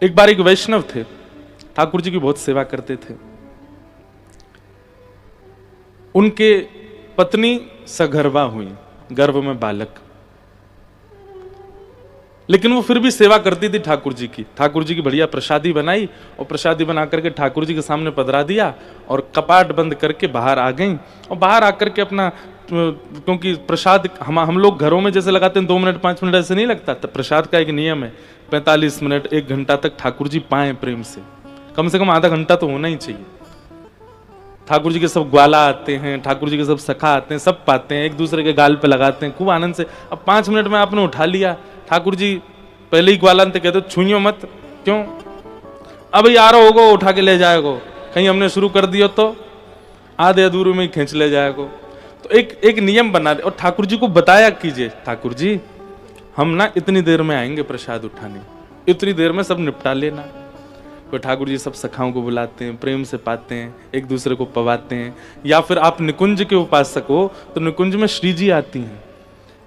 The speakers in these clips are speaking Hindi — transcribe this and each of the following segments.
एक बार एक वैष्णव थे, ठाकुर जी की बहुत सेवा करते थे। उनके पत्नी सगर्भा हुई, गर्भ में बालक, लेकिन वो फिर भी सेवा करती थी ठाकुर जी की। ठाकुर जी की बढ़िया प्रसादी बनाई और प्रसादी बना करके ठाकुर जी के सामने पधरा दिया और कपाट बंद करके बाहर आ गई। और बाहर आकर के अपना, क्योंकि प्रसाद हम लोग घरों में जैसे लगाते हैं 2 मिनट 5 मिनट ऐसे नहीं लगता, तो प्रसाद का एक नियम है 45 मिनट 1 घंटा तक ठाकुर जी पाए प्रेम से कम आधा घंटा तो होना ही चाहिए। ठाकुर जी के सब ग्वाला आते हैं, ठाकुर जी के सब सखा आते हैं, सब पाते हैं, एक दूसरे के गाल पे लगाते हैं खूब आनंद से। अब 5 मिनट में आपने उठा लिया, ठाकुर जी पहले ही ग्वाला कहते छुइयो मत, क्यों, अब आ रहा होगा उठा के ले जाएगो, कहीं हमने शुरू कर दिया तो आधे अधूरे में ही खींच ले जाएगो। तो एक नियम बना दे और ठाकुर जी को बताया कीजिए, ठाकुर जी हम ना इतनी देर में आएंगे प्रसाद उठाने, इतनी देर में सब निपटा लेना। तो ठाकुर जी सब सखाओं को बुलाते हैं, प्रेम से पाते हैं, एक दूसरे को पवाते हैं। या फिर आप निकुंज के उपासक हो तो निकुंज में श्री जी आती हैं,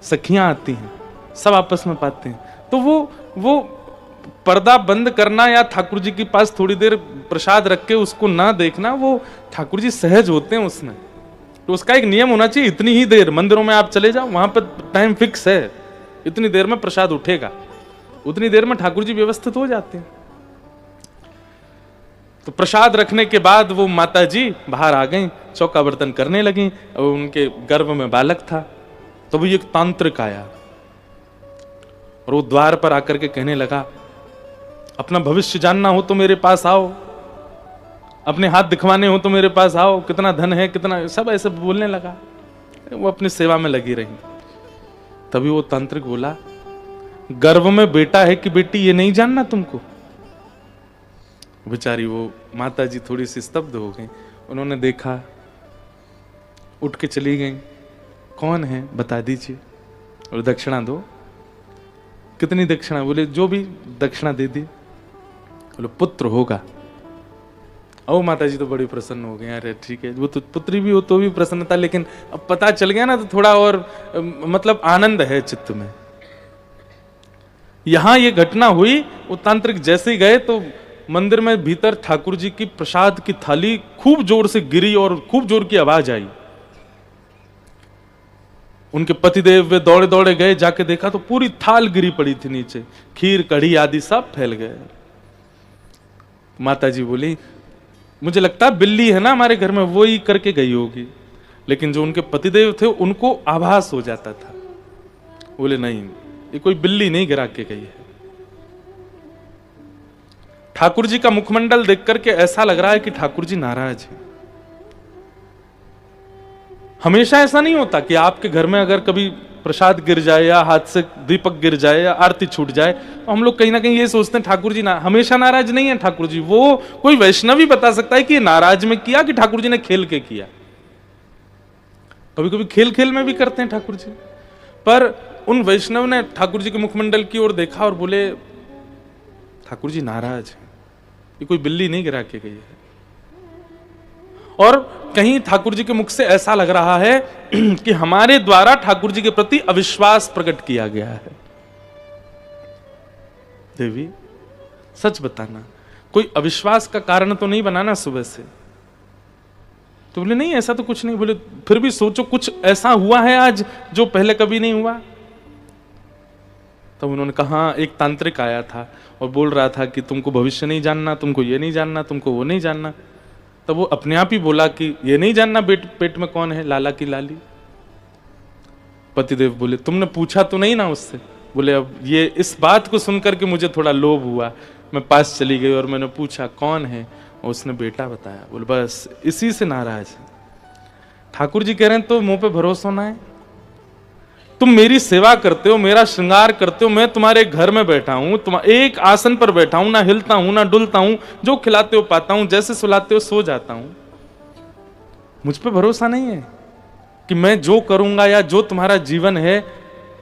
सखियां आती हैं, सब आपस में पाते हैं। तो वो पर्दा बंद करना या ठाकुर जी के पास थोड़ी देर प्रसाद रख के उसको ना देखना, वो ठाकुर जी सहज होते हैं उसमें। तो उसका एक नियम होना चाहिए, इतनी ही देर। मंदिरों में आप चले जाओ, वहां पर टाइम फिक्स है, इतनी देर में प्रसाद उठेगा, उतनी देर में ठाकुर जी व्यवस्थित हो जाते हैं। तो प्रसाद रखने के बाद वो माता जी बाहर आ गईं, चौका बर्तन करने लगी और उनके गर्भ में बालक था। तो वो एक तांत्रिक आया और वो द्वार पर आकर के कहने लगा, अपना भविष्य जानना हो तो मेरे पास आओ, अपने हाथ दिखवाने हो तो मेरे पास आओ, कितना धन है कितना, सब ऐसे बोलने लगा। वो अपनी सेवा में लगी रही। तभी वो तांत्रिक बोला, गर्भ में बेटा है कि बेटी ये नहीं जानना तुमको। बेचारी वो माता जी थोड़ी सी स्तब्ध हो गई। उन्होंने देखा, उठ के चली गई, कौन है बता दीजिए और दक्षिणा दो। कितनी दक्षिणा? बोले जो भी दक्षिणा दे दी। बोले पुत्र होगा। ओ माता जी तो बड़ी प्रसन्न हो गई, अरे ठीक है, वो तो पुत्री भी हो तो भी प्रसन्नता, लेकिन अब पता चल गया ना तो थोड़ा और मतलब आनंद है चित्त में। यहां ये घटना हुई, वो तांत्रिक जैसे ही गए तो मंदिर में भीतर ठाकुर जी की प्रसाद की थाली खूब जोर से गिरी और खूब जोर की आवाज आई। उनके पतिदेव वे दौड़े दौड़े गए, जाके देखा तो पूरी थाल गिरी पड़ी थी नीचे, खीर कढ़ी आदि सब फैल गए। माता जी बोली, मुझे लगता है बिल्ली है ना हमारे घर में, वो ही करके गई होगी। लेकिन जो उनके पतिदेव थे उनको आभास हो जाता था। बोले नहीं, ये कोई बिल्ली नहीं गिरा के गई है। ठाकुर जी का मुखमंडल देख करके ऐसा लग रहा है कि ठाकुर जी नाराज हैं। हमेशा ऐसा नहीं होता कि आपके घर में अगर कभी प्रसाद गिर जाए या हाथ से दीपक गिर जाए या आरती छूट जाए तो हम लोग कहीं ना कहीं ये सोचते हैं ठाकुर जी हमेशा नाराज नहीं है। ठाकुर जी, वो कोई वैष्णव ही बता सकता है कि नाराज में किया कि ठाकुर जी ने खेल के किया। कभी कभी खेल खेल में भी करते हैं ठाकुर जी। पर उन वैष्णव ने ठाकुर जी के मुखमंडल की ओर देखा और बोले, ठाकुर जी नाराज है, ये कोई बिल्ली नहीं गिरा के गई है। और कहीं ठाकुर जी के मुख से ऐसा लग रहा है कि हमारे द्वारा ठाकुर जी के प्रति अविश्वास प्रकट किया गया है। देवी सच बताना, कोई अविश्वास का कारण तो नहीं बनाना सुबह से। तो बोले नहीं, ऐसा तो कुछ नहीं। बोले फिर भी सोचो, कुछ ऐसा हुआ है आज जो पहले कभी नहीं हुआ। तब उन्होंने कहा, एक तांत्रिक आया था और बोल रहा था कि तुमको भविष्य नहीं जानना, तुमको ये नहीं जानना, तुमको वो नहीं जानना। तब वो अपने आप ही बोला कि ये नहीं जानना पेट में कौन है, लाला की लाली। पतिदेव बोले, तुमने पूछा तो नहीं ना उससे। बोले अब ये इस बात को सुनकर के मुझे थोड़ा लोभ हुआ, मैं पास चली गई और मैंने पूछा कौन है, और उसने बेटा बताया। बोले बस इसी से नाराज है। ठाकुर जी कह रहे हैं तो मुंह पे भरोसा ना है। तुम मेरी सेवा करते हो, मेरा श्रृंगार करते हो, मैं तुम्हारे घर में बैठा हूं, तुम एक आसन पर बैठा हूं, ना हिलता हूं ना डुलता हूं, जो खिलाते हो पाता हूं, जैसे सुलाते हो सो जाता हूं। मुझ पे भरोसा नहीं है कि मैं जो करूंगा या जो तुम्हारा जीवन है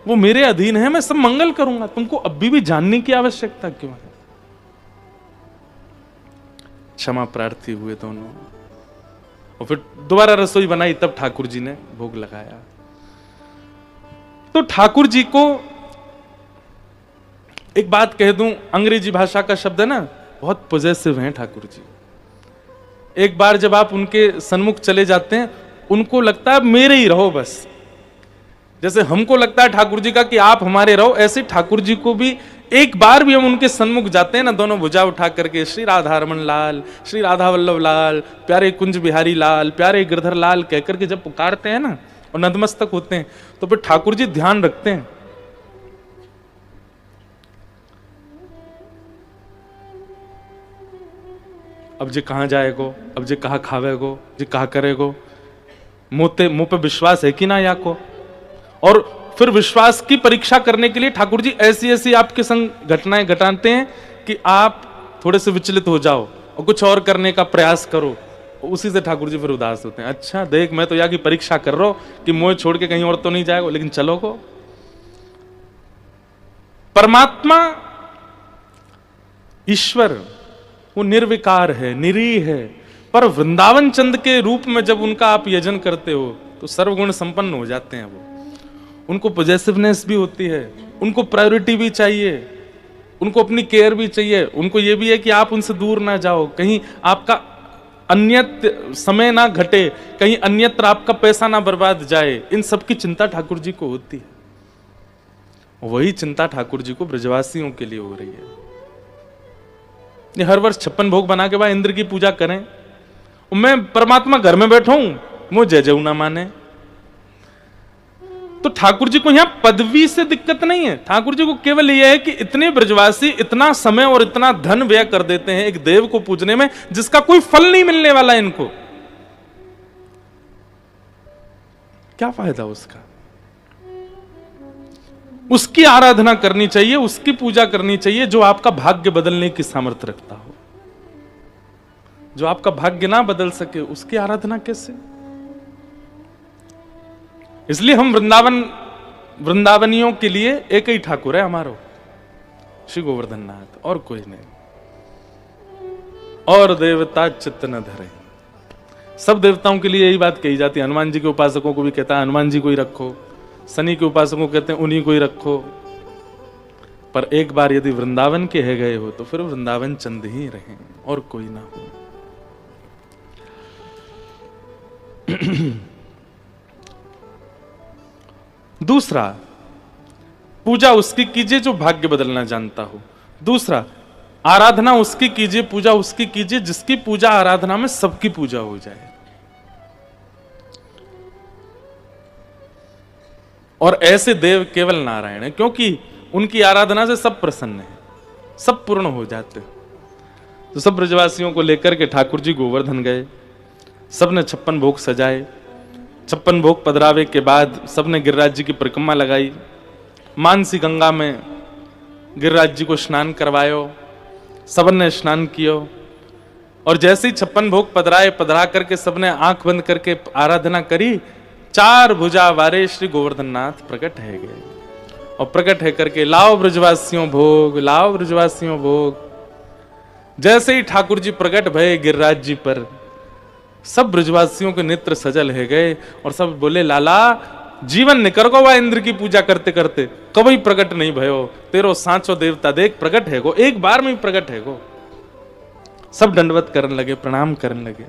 वो मेरे अधीन है, मैं सब मंगल करूंगा। तुमको अभी भी जानने की आवश्यकता क्यों है? क्षमा प्रार्थी हुए दोनों और फिर दोबारा रसोई बनाई, तब ठाकुर जी ने भोग लगाया। तो ठाकुर जी को एक बात कह दूं, अंग्रेजी भाषा का शब्द है ना, बहुत पॉजेसिव हैं ठाकुर जी। एक बार जब आप उनके सन्मुख चले जाते हैं, उनको लगता है मेरे ही रहो बस। जैसे हमको लगता है ठाकुर जी का कि आप हमारे रहो, ऐसे ठाकुर जी को भी एक बार भी हम उनके सन्मुख जाते हैं ना, दोनों भुजा उठा करके श्री राधा रमन लाल, श्री राधा वल्लभ लाल, प्यारे कुंज बिहारी लाल, प्यारे गिरधर लाल कहकर के जब पुकारते हैं ना और नतमस्तक होते हैं, तो फिर ठाकुर जी ध्यान रखते हैं। अब जी कहां जाएगो, अब जी कहां खावेगो, जी कहां करेगो, मुंह पे विश्वास है कि ना या को। और फिर विश्वास की परीक्षा करने के लिए ठाकुर जी ऐसी ऐसी आपके संग घटनाएं घटाते हैं कि आप थोड़े से विचलित हो जाओ और कुछ और करने का प्रयास करो। उसी से ठाकुर जी फिर उदास होते हैं। अच्छा देख, मैं तो यहाँ की परीक्षा कर रहा हूं कि मोह छोड़ के कहीं और तो नहीं जाएगा, लेकिन चलो को। परमात्मा ईश्वर वो निर्विकार है, निरीह है, पर वृंदावन चंद के रूप में जब उनका आप यजन करते हो तो सर्वगुण संपन्न हो जाते हैं वो। उनको पॉजेसिवनेस भी होती है, उनको प्रायोरिटी भी चाहिए, उनको अपनी केयर भी चाहिए, उनको ये भी है कि आप उनसे दूर ना जाओ, कहीं आपका अन्यत्र समय ना घटे, कहीं अन्यत्र आपका पैसा ना बर्बाद जाए। इन सब की चिंता ठाकुर जी को होती है। वही चिंता ठाकुर जी को ब्रजवासियों के लिए हो रही है। ये हर वर्ष 56 भोग बना के बाद इंद्र की पूजा करें, मैं परमात्मा घर में बैठा हूं, मुझे जय ना माने। तो ठाकुर जी को यहां पदवी से दिक्कत नहीं है, ठाकुर जी को केवल यह है कि इतने ब्रजवासी इतना समय और इतना धन व्यय कर देते हैं एक देव को पूजने में जिसका कोई फल नहीं मिलने वाला इनको, क्या फायदा उसका। उसकी आराधना करनी चाहिए, उसकी पूजा करनी चाहिए जो आपका भाग्य बदलने की सामर्थ्य रखता हो। जो आपका भाग्य ना बदल सके उसकी आराधना कैसे। इसलिए हम वृंदावनियों के लिए एक ही ठाकुर है हमारो, श्री गोवर्धन नाथ, और कोई नहीं। और देवता चित्त न धरे। सब देवताओं के लिए यही बात कही जाती है। हनुमान जी के उपासकों को भी कहता है हनुमान जी को ही रखो, शनि के उपासकों को कहते हैं उन्हीं को ही रखो। पर एक बार यदि वृंदावन के है गए हो तो फिर वृंदावन चंद ही रहे और कोई ना हो। दूसरा, पूजा उसकी कीजिए जो भाग्य बदलना जानता हो। दूसरा, आराधना उसकी कीजिए, पूजा उसकी कीजिए जिसकी पूजा आराधना में सबकी पूजा हो जाए। और ऐसे देव केवल नारायण है, क्योंकि उनकी आराधना से सब प्रसन्न है, सब पूर्ण हो जाते। तो सब ब्रजवासियों को लेकर के ठाकुर जी गोवर्धन गए, सबने 56 भोग सजाए। 56 भोग पधरावे के बाद सबने गिरिराज जी की परिक्रमा लगाई, मानसी गंगा में गिरिराज जी को स्नान करवायो, सबने स्नान कियो। और जैसे ही 56 भोग पधरा करके सबने आंख बंद करके आराधना करी, 4 भुजा वारे श्री गोवर्धन नाथ प्रकट है गए। और प्रकट है करके लाओ ब्रजवासियों भोग, लाओ ब्रजवासियों भोग। जैसे ही ठाकुर जी प्रकट भये गिरिराज जी पर, सब ब्रजवासियों के नेत्र सजल है गए और सब बोले लाला जीवन निकर गो वा इंद्र की पूजा करते करते कभी प्रकट नहीं भयो, तेरो सांचो देवता देख प्रकट है गो, एक बार में ही प्रकट है गो। सब दंडवत करने लगे, प्रणाम करने लगे।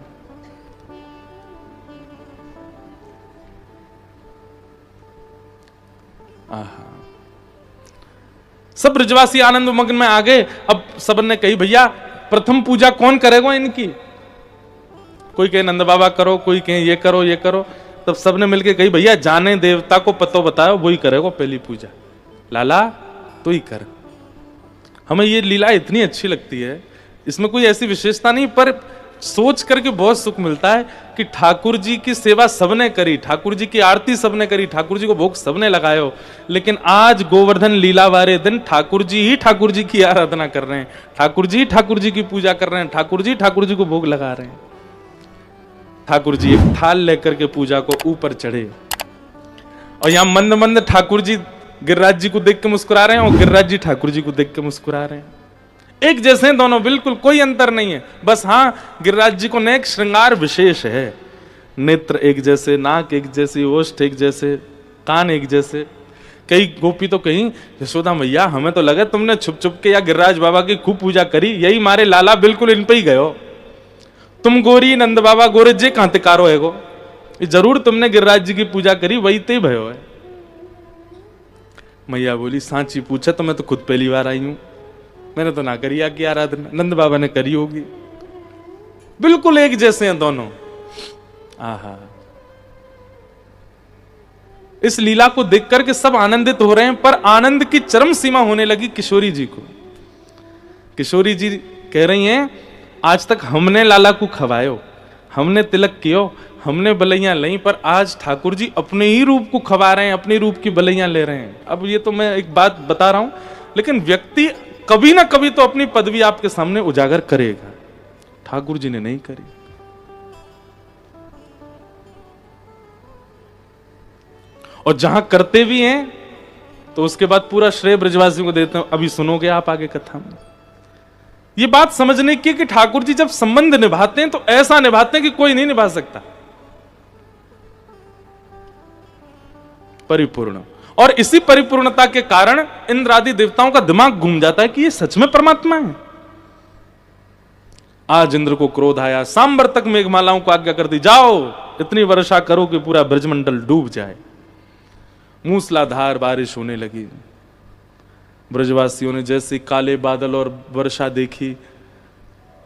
आहा, सब ब्रजवासी आनंद मग्न में आ गए। अब सबने कही भैया प्रथम पूजा कौन करेगा इनकी। कोई कहे नंद बाबा करो, कोई कहे ये करो ये करो। तब सबने मिलके कही भैया जाने देवता को पतो बताओ, वही करेगा पहली पूजा। लाला तू ही कर। हमें ये लीला इतनी अच्छी लगती है, इसमें कोई ऐसी विशेषता नहीं, पर सोच करके बहुत सुख मिलता है कि ठाकुर जी की सेवा सबने करी, ठाकुर जी की आरती सबने करी, ठाकुर जी को भोग सबने लगायो, लेकिन आज गोवर्धन लीला वाले दिन ठाकुर जी की आराधना कर रहे हैं, ठाकुर जी की पूजा कर रहे हैं, ठाकुर जी को भोग लगा रहे हैं। ठाकुर जी एक थाल लेकर के पूजा को ऊपर चढ़े और यहां मंद मंद ठाकुर जी गिरिराज जी को देख के मुस्कुरा रहे हैं और गिरिराज जी ठाकुर जी को देख के मुस्कुरा रहे हैं। एक जैसे हैं दोनों, बिल्कुल कोई अंतर नहीं है। बस हाँ, गिरिराज जी को नेक श्रृंगार विशेष है, नेत्र एक जैसे, नाक एक जैसी, ओष्ठ एक जैसे, कान एक जैसे। कई गोपी तो कहीं यशोदा मैया हमें तो लगा तुमने छुप छुप के या गिरिराज बाबा की खूब पूजा करी, यही मारे लाला बिल्कुल इन पे ही गयो। तुम गोरी नंद बाबा गोरे जे कांतिकारो है गो, जरूर तुमने गिरिराज जी की पूजा करी, वही ते भयो है। मैया बोली सांची पूछा तो मैं तो खुद पहली बार आई हूं, मैंने तो ना करी की आराधना, नंद बाबा ने करी होगी। बिल्कुल एक जैसे हैं दोनों। आहा, इस लीला को देख करके सब आनंदित हो रहे हैं, पर आनंद की चरम सीमा होने लगी किशोरी जी को। किशोरी जी कह रही हैं आज तक हमने लाला को खवायो, हमने तिलक कियो, हमने बलैया ली, पर आज ठाकुर जी अपने ही रूप को खवा रहे हैं, अपने रूप की बलैया ले रहे हैं। अब ये तो मैं एक बात बता रहा हूं, लेकिन व्यक्ति कभी ना कभी तो अपनी पदवी आपके सामने उजागर करेगा। ठाकुर जी ने नहीं करी। और जहां करते भी हैं तो उसके बाद पूरा श्रेय ब्रजवासियों को देते हैं। अभी सुनोगे आप आगे कथा में। ये बात समझने की कि ठाकुर जी जब संबंध निभाते हैं तो ऐसा निभाते हैं कि कोई नहीं निभा सकता, परिपूर्ण। और इसी परिपूर्णता के कारण इंद्र आदि देवताओं का दिमाग घूम जाता है कि ये सच में परमात्मा है। आज इंद्र को क्रोध आया, सांबर तक मेघमालाओं को आज्ञा कर दी, जाओ इतनी वर्षा करो कि पूरा ब्रजमंडल डूब जाए। मूसलाधार बारिश होने लगी। ब्रजवासियों ने जैसे काले बादल और वर्षा देखी,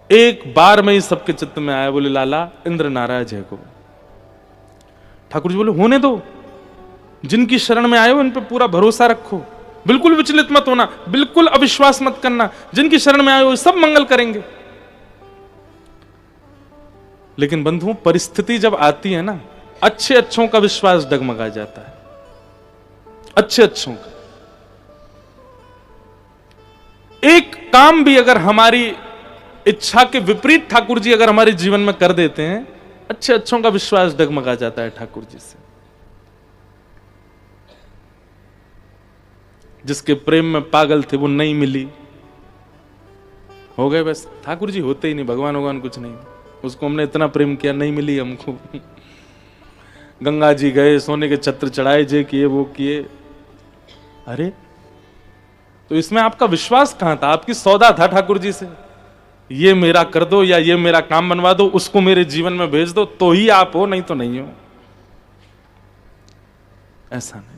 एक बार में ही सबके चित्त में आया, बोले लाला इंद्र नाराज है को। ठाकुर जी बोले होने दो, जिनकी शरण में आए हो इन पे पूरा भरोसा रखो, बिल्कुल विचलित मत होना, बिल्कुल अविश्वास मत करना, जिनकी शरण में आए हो सब मंगल करेंगे। लेकिन बंधुओं परिस्थिति जब आती है ना, अच्छे अच्छों का विश्वास डगमगा जाता है, अच्छे अच्छों का। एक काम भी अगर हमारी इच्छा के विपरीत ठाकुर जी अगर हमारे जीवन में कर देते हैं, अच्छे अच्छों का विश्वास डगमगा जाता है ठाकुर जी से। जिसके प्रेम में पागल थे वो नहीं मिली, हो गए बस। ठाकुर जी होते ही नहीं, भगवान भगवान कुछ नहीं, उसको हमने इतना प्रेम किया, नहीं मिली हमको। गंगा जी गए, सोने के छत्र चढ़ाए, जे किए वो किए, अरे तो इसमें आपका विश्वास कहां था? आपकी सौदा था ठाकुर जी से, ये मेरा कर दो या ये मेरा काम बनवा दो, उसको मेरे जीवन में भेज दो, तो ही आप हो, नहीं तो नहीं हो। ऐसा नहीं।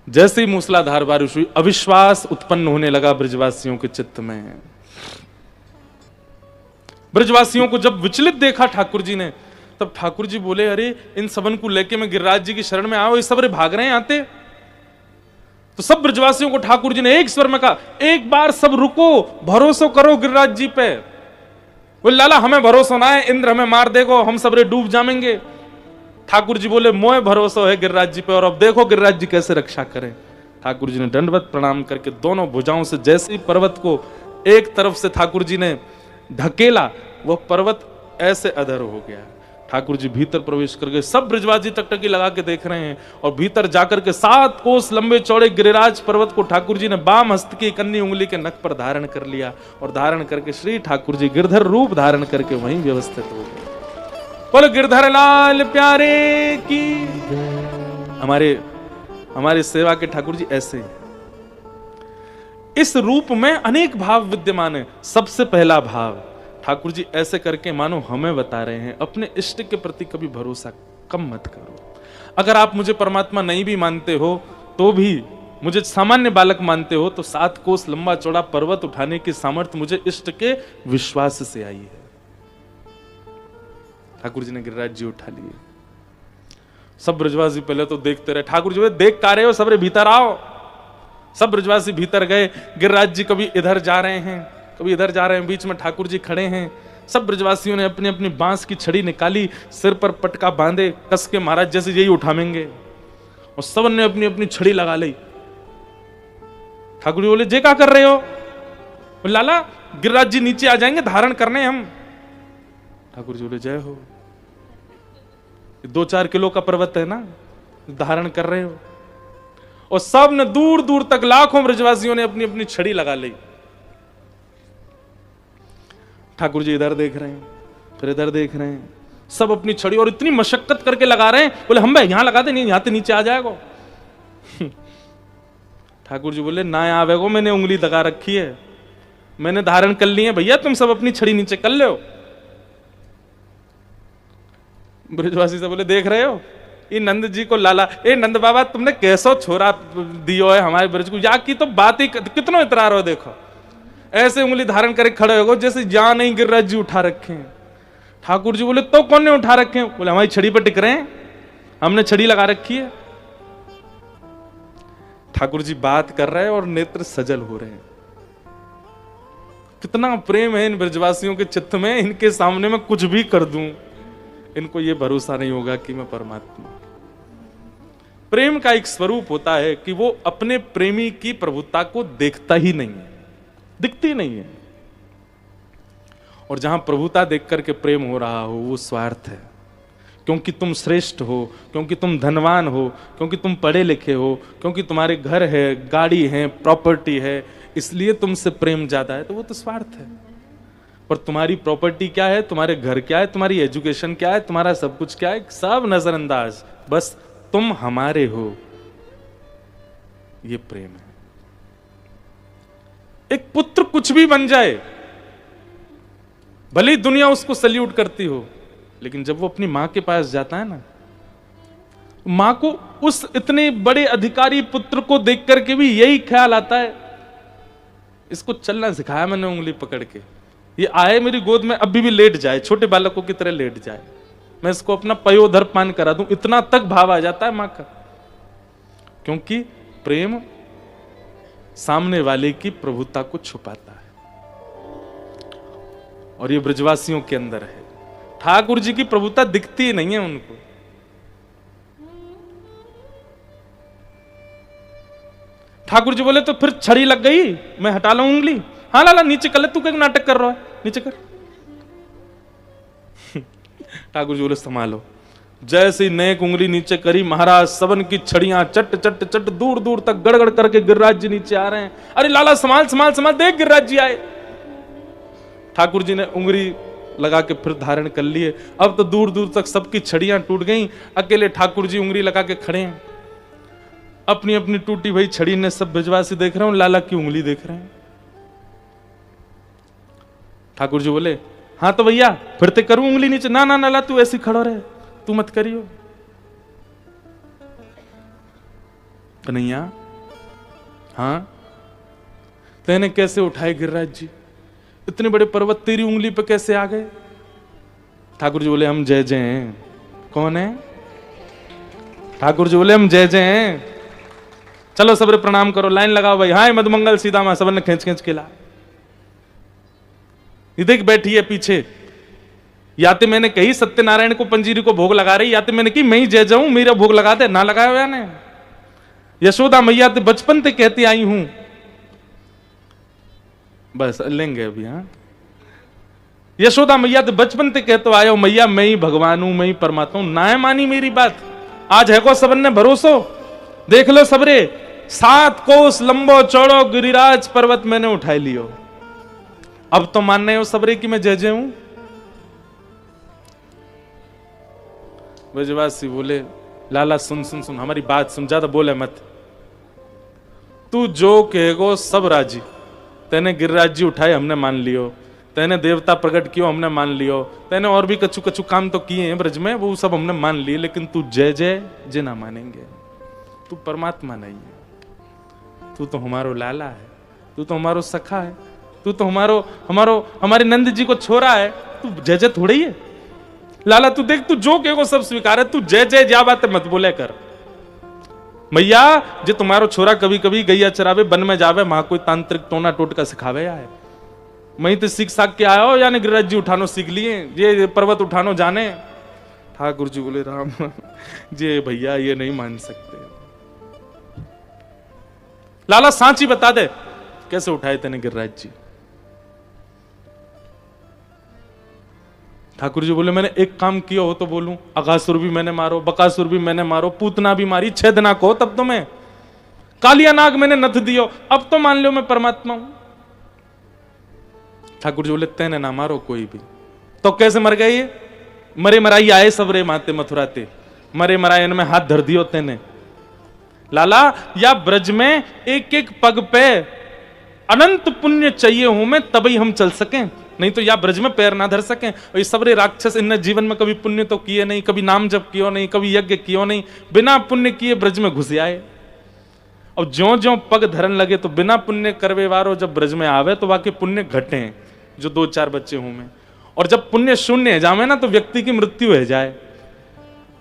जैसे ही मूसलाधार बारिश हुई, अविश्वास उत्पन्न होने लगा ब्रजवासियों के चित्त में। ब्रजवासियों को जब विचलित देखा ठाकुर जी ने, तब ठाकुर जी बोले अरे इन सबन को लेके मैं गिरिराज जी की शरण में आओ, ये सब भाग रहे हैं आते। तो सब ब्रजवासियों को ठाकुर जी ने एक स्वर में कहा, एक बार सब रुको, भरोसा करो गिरिराज जी पे। बोले लाला हमें भरोसा ना है, इंद्र हमें मार देगो, हम सबरे डूब जाएंगे। ठाकुर जी बोले मोए भरोसा है गिरिराज जी पे, और अब देखो गिरिराज जी कैसे रक्षा करें। ठाकुर जी ने दंडवत प्रणाम करके दोनों भुजाओं से जैसे ही पर्वत को एक तरफ से ठाकुर जी ने ढकेला, वह पर्वत ऐसे अधर हो गया। ठाकुर जी भीतर प्रवेश कर गए, सब ब्रजवासी टकटकी लगा के देख रहे हैं, और भीतर जाकर के 7 कोस लंबे चौड़े गिरिराज पर्वत को ठाकुर जी ने बाम हस्त की कन्नी उंगली के नख पर धारण कर लिया, और धारण करके श्री ठाकुर जी गिरधर रूप धारण करके वहीं व्यवस्थित हो गए। बोलो गिरधर लाल प्यारे की। हमारे सेवा के ठाकुर जी ऐसे ही। इस रूप में अनेक भाव विद्यमान है। सबसे पहला भाव, ठाकुर जी ऐसे करके मानो हमें बता रहे हैं, अपने इष्ट के प्रति कभी भरोसा कम मत करो। अगर आप मुझे परमात्मा नहीं भी मानते हो, तो भी मुझे सामान्य बालक मानते हो, तो 7 कोस लंबा चौड़ा पर्वत उठाने की सामर्थ्य मुझे इष्ट के विश्वास से आई है। ठाकुर जी ने गिरिराज जी उठा लिए। सब ब्रजवासी पहले तो देखते रहे, ठाकुर जी देख का रहे हो, सबरे भीतर आओ। सब ब्रजवासी भीतर गए। गिरिराज जी कभी इधर जा रहे हैं, कभी इधर जा रहे हैं, बीच में ठाकुर जी खड़े हैं। सब ब्रजवासियों ने अपनी अपनी बांस की छड़ी निकाली, सिर पर पटका बांधे, कस के महाराज जैसे यही उठावेंगे, और सब ने अपनी अपनी छड़ी लगा ली। ठाकुर जी बोले जे क्या कर रहे हो? लाला गिरिराज जी नीचे आ जाएंगे, धारण करने हम। ठाकुर जी बोले जय हो, 2-4 किलो का पर्वत है ना, धारण कर रहे हो। और सब ने दूर दूर तक लाखों ब्रजवासियों ने अपनी अपनी छड़ी लगा ली। ठाकुर जी इधर देख रहे हैं, फिर इधर देख रहे हैं, सब अपनी छड़ी और इतनी मशक्कत करके लगा रहे हैं। बोले हम भाई यहां लगा दे, नहीं यहां से नीचे आ जाएगा। ठाकुर जी बोले ना आवे को, मैंने उंगली दगा रखी है, मैंने धारण कर ली है भैया, तुम सब अपनी छड़ी नीचे कर लो। ब्रजवासी से बोले देख रहे हो ये नंद जी को लाला, ए नंद बाबा तुमने कैसो छोरा दियो है हमारे ब्रज को, या की तो बात ही कितना इतरार हो, देखो ऐसे उंगली धारण करके खड़े हो जैसे जहां नहीं गिरिराज जी उठा रखे हैं। ठाकुर जी बोले तो कौन ने उठा रखे हैं? बोले हमारी छड़ी पर टिक रहे हैं, हमने छड़ी लगा रखी है। ठाकुर जी बात कर रहे हैं और नेत्र सजल हो रहे हैं। कितना प्रेम है इन ब्रजवासियों के चित्त में, इनके सामने मैं कुछ भी कर दूं, इनको ये भरोसा नहीं होगा कि मैं परमात्मा। प्रेम का एक स्वरूप होता है कि वो अपने प्रेमी की प्रभुता को देखता ही नहीं है, दिखती नहीं है। और जहां प्रभुता देख करके प्रेम हो रहा हो वो स्वार्थ है, क्योंकि तुम श्रेष्ठ हो, क्योंकि तुम धनवान हो, क्योंकि तुम पढ़े लिखे हो, क्योंकि तुम्हारे घर है, गाड़ी है, प्रॉपर्टी है, इसलिए तुमसे प्रेम ज्यादा है, तो वो तो स्वार्थ है। पर तुम्हारी प्रॉपर्टी क्या है, तुम्हारे घर क्या है, तुम्हारी एजुकेशन क्या है, तुम्हारा सब कुछ क्या है, सब नजरअंदाज, बस तुम हमारे हो, ये प्रेम है। एक पुत्र कुछ भी बन जाए, भले ही दुनिया उसको सल्यूट करती हो, लेकिन जब वो अपनी मां के पास जाता है ना, मां को उस इतने बड़े अधिकारी पुत्र को देख करके भी यही ख्याल आता है, इसको चलना सिखाया मैंने उंगली पकड़ के, ये आए मेरी गोद में अभी भी लेट जाए, छोटे बालकों की तरह लेट जाए, मैं इसको अपना पयोधर पान करा दूं, इतना तक भाव आ जाता है मां का। क्योंकि प्रेम सामने वाले की प्रभुता को छुपाता है, और ये ब्रजवासियों के अंदर है। ठाकुर जी की प्रभुता दिखती ही नहीं है उनको। ठाकुर जी बोले तो फिर छड़ी लग गई, मैं हटा लूं उंगली? हाँ लाला नीचे कर ले, तू क्या नाटक कर रहा है, नीचे कर। ठाकुर जी बोले संभालो। जैसे ही नेक उंगली नीचे करी, महाराज सबन की छड़ियां चट चट चट दूर दूर तक गड़गड़ करके गिरिराज जी नीचे आ रहे हैं। अरे लाला संभाल संभाल संभाल, देख गिरिराज जी आए। ठाकुर जी ने उंगली लगा के फिर धारण कर लिए। अब तो दूर दूर तक सबकी छड़ियां टूट गईं, अकेले ठाकुर जी उंगली लगा के खड़े हैं। अपनी अपनी टूटी भाई छड़ी ने सब ब्रजवासी देख रहे हो, लाला की उंगली देख रहे हैं। ठाकुर जी बोले हाँ तो भैया फिर ते करूं उंगली नीचे? ना ना नाला तू ऐसी खड़ो रहे, तू मत करियो। कन्हैया हाँ तेने कैसे उठाए गिरिराज जी, इतने बड़े पर्वत तेरी उंगली पे कैसे आ गए? ठाकुर जी बोले हम जय जय हैं। कौन है? ठाकुर जी बोले हम जय जय हैं। चलो सबरे प्रणाम करो, लाइन लगाओ भाई। हाँ मधुमंगल सीता मां, सबने खींच खींच के ला। ये देख बैठी है पीछे, या तो मैंने कही सत्यनारायण को पंजीरी को भोग लगा रही, या तो मैंने की मैं ही जय जाऊं, मेरा भोग लगा दे, ना लगाया हुआ ने। यशोदा मैया तो बचपन से कहती आई हूं, बस लेंगे अभी। हाँ यशोदा मैया तो बचपन से कहते आयो, मैया मैं ही भगवान हूं, मैं ही परमात्मा हूं, ना है मानी मेरी बात। आज है को सबन ने भरोसो, देख लो सबरे, 7 कोस लंबो चौड़ो गिरिराज पर्वत मैंने उठा लियो। अब तो मान रहे हो सबरे की मैं जय जय हूं? ब्रजवासी बोले लाला सुन सुन सुन, हमारी बात सुन, ज्यादा बोले मत। तू जो कहेगो सब राजी। तेने गिरिराज जी उठाए, हमने मान लियो। तेने देवता प्रकट कियो, हमने मान लियो। तेने और भी कछु कछु काम तो किए हैं ब्रज में, वो सब हमने मान लिए, लेकिन तू जय जय जे ना मानेंगे। तू परमात्मा नहीं है, तू तो हमारो लाला है, तू तो हमारो सखा है, तू तो हमारे नंद जी को छोरा है, तू जय जय थोड़ी है। लाला तू देख, तू जो कहेगो सब स्वीकार है, तू जय जय जा बात मत बोले कर। मैया जे तुम्हारो छोरा कभी कभी गैया चरावे, वन में जावे, वहां कोई तांत्रिक टोना टोटका सिखावे आए, मैं तो सीख साख के आया हो, यानी गिरिराज जी उठानो सीख लिए, ये पर्वत उठानो जाने। ठाकुर जी बोले राम जे भैया ये नहीं मान सकते। लाला सांची बता दे कैसे उठाए तेने गिरिराज जी। ठाकुर जी बोले मैंने एक काम किया हो तो बोलूं, अगासुर भी मैंने मारो, बकासुर भी मैंने मारो, पूतना भी मारी, छेदना को तब तो मैं, कालिया नाग मैंने नथ दियो, अब तो मान लो मैं परमात्मा हूं। ठाकुर जी बोले तेने ना मारो कोई भी, तो कैसे मर गए ये? मरे मराई आए सबरे माते मथुराते, मरे मराए इनमें हाथ धर दियो तेने, लाला या ब्रज में एक एक पग पे अनंत पुण्य चाहिए हूं मैं, तभी हम चल सकें, नहीं तो या ब्रज में पैर ना धर सकें। और ये सबरे राक्षस इनने जीवन में कभी पुण्य तो किए नहीं, कभी नाम जप कियो नहीं, कभी यज्ञ कियो नहीं, बिना पुण्य किए ब्रज में घुस आए। और ज्यों ज्यों पग धरन लगे तो बिना पुण्य करवे वारो जब ब्रज में आवे तो वाके पुण्य घटे हैं, जो 2-4 बच्चे हूं मैं। और जब पुण्य शून्य है जावे ना तो व्यक्ति की मृत्यु हो जाए।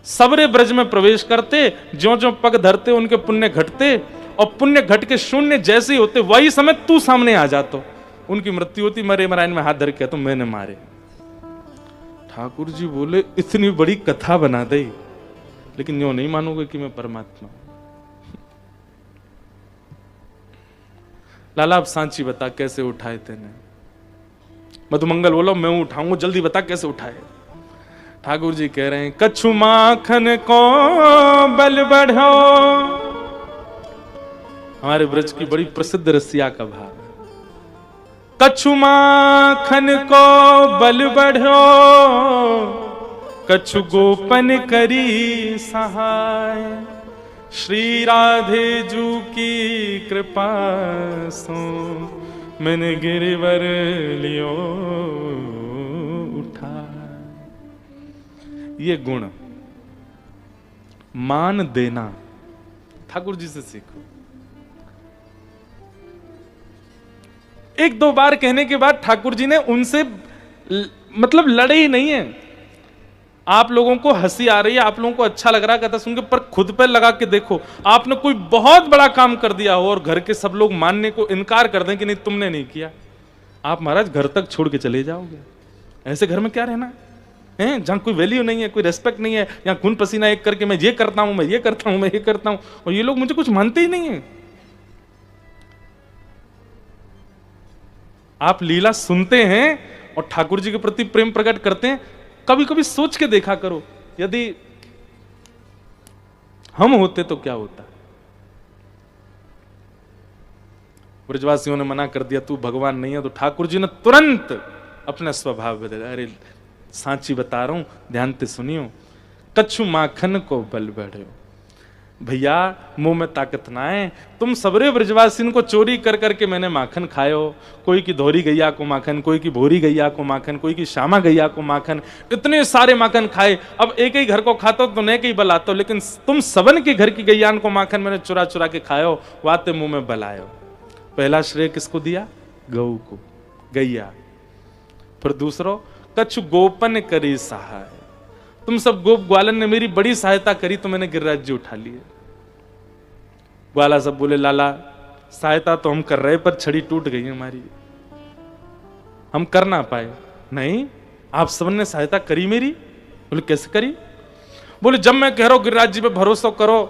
सबरे ब्रज में प्रवेश करते, ज्यों ज्यों पग धरते उनके पुण्य घटते, और पुण्य घट के शून्य जैसे ही होते वही समय तू सामने आ जातो, उनकी मृत्यु होती। मरे मरायन में हाथ धर के तो मैंने मारे। ठाकुर जी बोले इतनी बड़ी कथा बना दे, लेकिन यूं नहीं मानोगे कि मैं परमात्मा। लाला अब सांची बता कैसे उठाए तेने। मधुमंगल बोलो मैं उठाऊंगा, जल्दी बता कैसे उठाए। ठाकुर जी कह रहे हैं कछु माखन को बल बढ़ो। हमारे ब्रज की बड़ी प्रसिद्ध रसिया का भाव, कछु माखन को बल बढ़ो, कछु गोपन करी सहाय, श्री राधे जू की कृपा सो मैंने गिरवर लियो उठा। ये गुण मान देना ठाकुर जी से सीखो। 1-2 बार कहने के बाद ठाकुर जी ने उनसे मतलब लड़े ही नहीं है। आप लोगों को हंसी आ रही है, आप लोगों को अच्छा लग रहा है कथा सुन के, पर खुद पे लगा के देखो, आपने कोई बहुत बड़ा काम कर दिया हो और घर के सब लोग मानने को इनकार कर दें कि नहीं तुमने नहीं किया, आप महाराज घर तक छोड़ के चले जाओगे। ऐसे घर में क्या रहना है जहां कोई वैल्यू नहीं है, कोई रेस्पेक्ट नहीं है, यहाँ खून पसीना एक करके मैं ये करता हूं, मैं ये करता हूं, मैं ये करता हूं, और ये लोग मुझे कुछ मानते ही नहीं है। आप लीला सुनते हैं और ठाकुर जी के प्रति प्रेम प्रकट करते हैं, कभी कभी सोच के देखा करो, यदि हम होते तो क्या होता। ब्रजवासियों ने मना कर दिया तू भगवान नहीं है, तो ठाकुर जी ने तुरंत अपना स्वभाव बदला। अरे सांची बता रहा हूं, ध्यान से सुनियो। कछु माखन को बल बढ़ो। भैया मुंह में ताकत ना है, तुम सबरे ब्रजवासिन को चोरी कर करके मैंने माखन खायो। कोई की धोरी गैया को माखन, कोई की भोरी गैया को माखन, कोई की श्यामा गैया को माखन, इतने सारे माखन खाए। अब एक ही घर को खाता तो नहीं कहीं बल आता, लेकिन तुम सबन के घर की गैयान को माखन मैंने चुरा चुरा के खायो, वाते मुंह में बल आयो। पहला श्रेय किसको दिया? गऊ को, गैया। फिर दूसरो कछु गोपन करी सहाय। तुम सब गोप ग्वालन ने मेरी बड़ी सहायता करी तो मैंने गिरिराज जी उठा लिए। ग्वाला सब बोले लाला सहायता तो हम कर रहे पर छड़ी टूट गई हमारी, हम कर ना पाए। नहीं आप सबने सहायता करी मेरी। बोले कैसे करी? बोले जब मैं कह रहा हूं गिरिराज जी पे भरोसा करो